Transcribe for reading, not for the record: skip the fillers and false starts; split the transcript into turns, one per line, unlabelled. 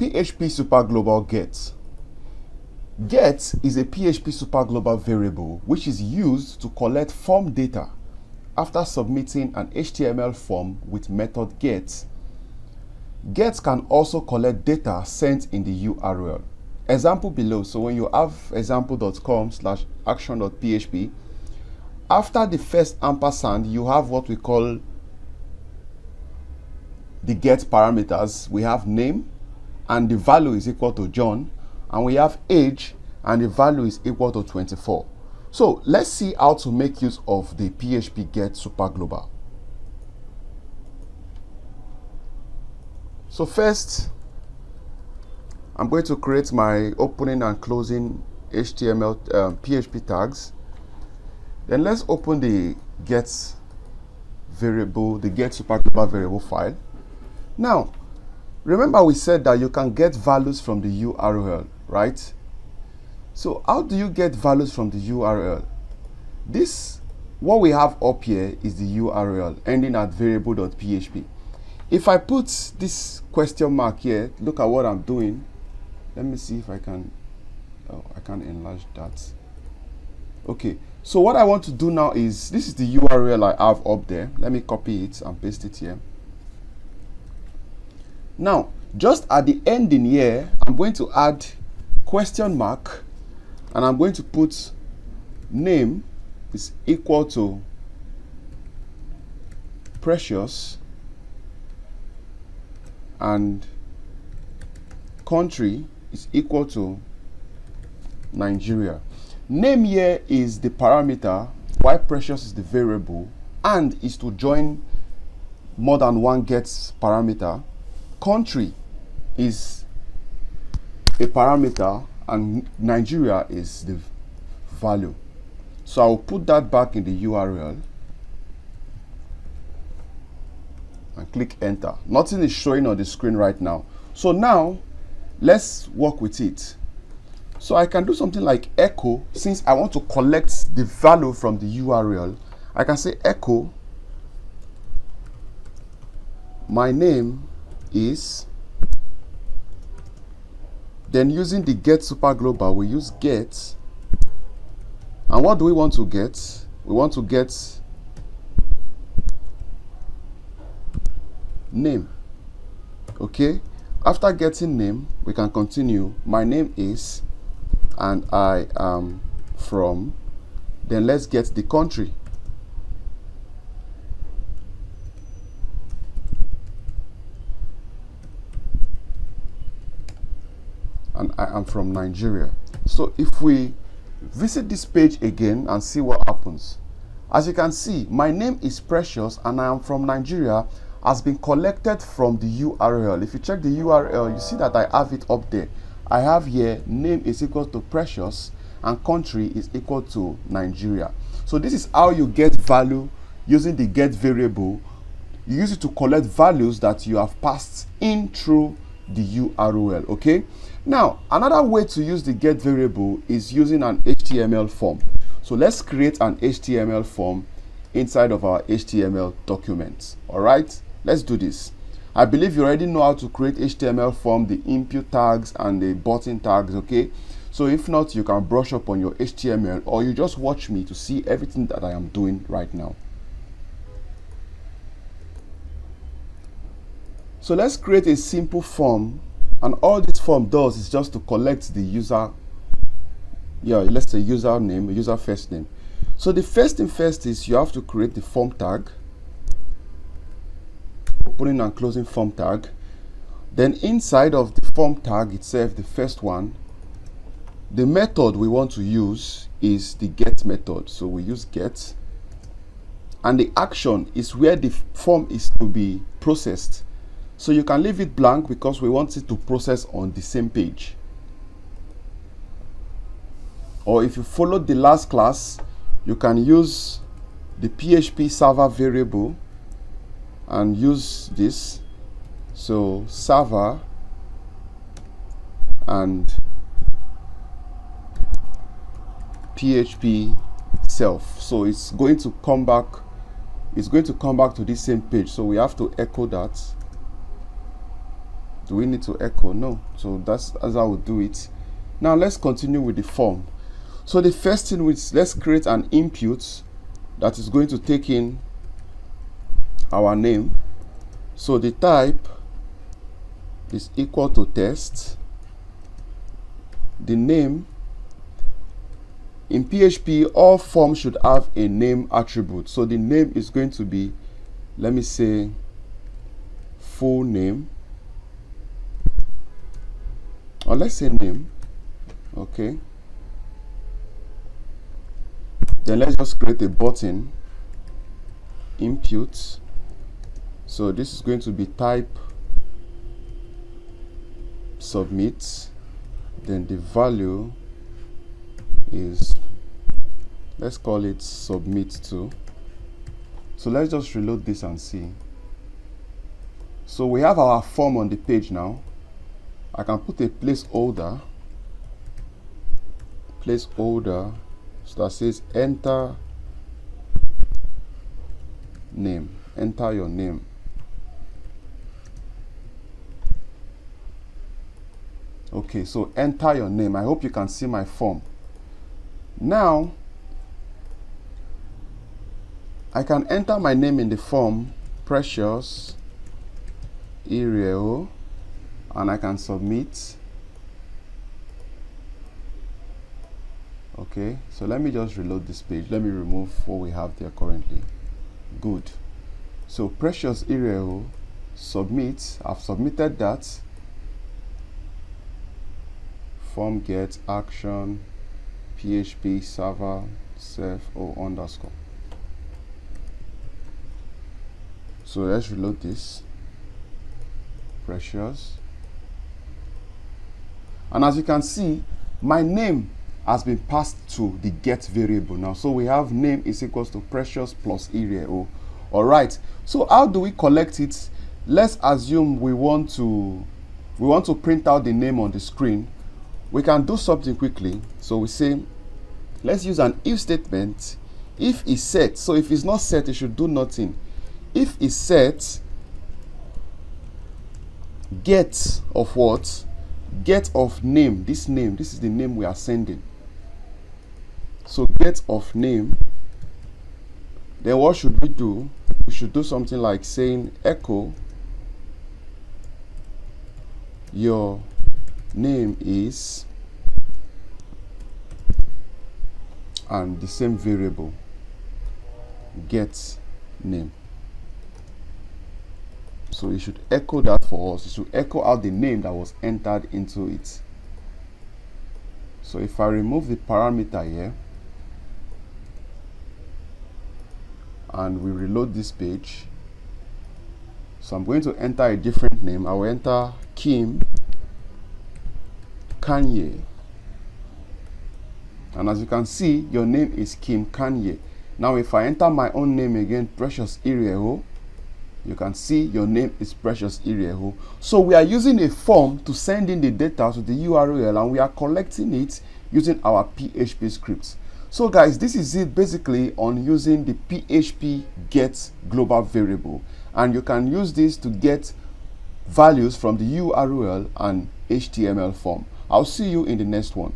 PHP superglobal get. Get is a PHP superglobal variable which is used to collect form data after submitting an HTML form with method get. Get can also collect data sent in the URL. Example below. So when you have example.com/action.php, after the first ampersand, you have what we call the get parameters. We have name, and the value is equal to John, and we have age, and the value is equal to 24. So let's see how to make use of the PHP GET superglobal. So first, I'm going to create my opening and closing HTML PHP tags. Then let's open the get variable, the get superglobal variable file. Now, remember we said that you can get values from the URL, right? So how do you get values from the URL? What we have up here is the URL ending at variable.php. If I put this question mark here, look at what I'm doing. Let me see if I can, I can't enlarge that. Okay, so what I want to do now is, this is the URL I have up there. Let me copy it and paste it here. Now, just at the ending here, I'm going to add question mark, and I'm going to put name is equal to Precious, and country is equal to Nigeria. Name here is the parameter, while Precious is the variable, and is to join more than one get parameter. Country is a parameter, and Nigeria is the value. So I'll put that back in the URL and click enter. Nothing is showing on the screen right now. So now let's work with it. So I can do something like echo. Since I want to collect the value from the URL, I can say echo my name is, then using the get superglobal, we use get, and what do we want to get? We want to get name. Okay, after getting name, we can continue. My name is, and I am from, then let's get the country. And I am from Nigeria. So if we visit this page again and see what happens, as you can see, my name is Precious and I am from Nigeria has been collected from the URL. If you check the URL, you see that I have it up there. I have here name is equal to Precious and country is equal to Nigeria. So this is how you get value using the get variable. You use it to collect values that you have passed in through the URL. Okay, now another way to use the get variable is using an HTML form. So let's create an HTML form inside of our HTML document. All right, let's do this. I believe you already know how to create HTML form, the input tags and the button tags. Okay, so if not, you can brush up on your HTML, or you just watch me to see everything that I am doing right now. So let's create a simple form, and all this form does is just to collect the user, let's say username, user first name. So the first thing first is you have to create the form tag, opening and closing form tag. Then inside of the form tag itself, the first one, the method we want to use is the get method. So we use get, and the action is where the form is to be processed. So you can leave it blank because we want it to process on the same page. Or if you followed the last class, you can use the PHP server variable and use this. So server and PHP self. So it's going to come back. It's going to come back to this same page. So we have to echo that. Do we need to echo? No. So that's how we do it. Now let's continue with the form. So the first thing is, let's create an input that is going to take in our name. So the type is equal to test. The name, in PHP, all forms should have a name attribute. So the name is going to be, let me say, full name, or let's say name. Okay. Then let's just create a button, input. So this is going to be type submit. Then the value is, let's call it submit to. So let's just reload this and see. So we have our form on the page now. I can put a placeholder so that says enter name, enter your name. Okay, so enter your name. I hope you can see my form. Now I can enter my name in the form Precious Iriel, and I can submit. Okay, so let me just reload this page. Let me remove what we have there currently. Good. So Precious Iriel, submit. I've submitted that. Form get action PHP server self underscore. So let's reload this. Precious. And as you can see, my name has been passed to the get variable now. So we have name is equals to Precious plus Iriel. All right. So how do we collect it? Let's assume we want to print out the name on the screen. We can do something quickly. So we say, let's use an if statement. If is set, so if it's not set, it should do nothing. If is set, get of what? Get of name. This is the name we are sending. So get of name. Then what should we do? We should do something like saying echo your name is, and the same variable get name. So it should echo that for us. It should echo out the name that was entered into it. So if I remove the parameter here and we reload this page, so I'm going to enter a different name. I will enter Kim Kanye. And as you can see, your name is Kim Kanye. Now if I enter my own name again, Precious Iriel, you can see your name is Precious Iriel. So we are using a form to send in the data to the URL, and we are collecting it using our PHP scripts. So guys, this is it basically on using the PHP GET global variable, and you can use this to get values from the URL and HTML form. I'll see you in the next one.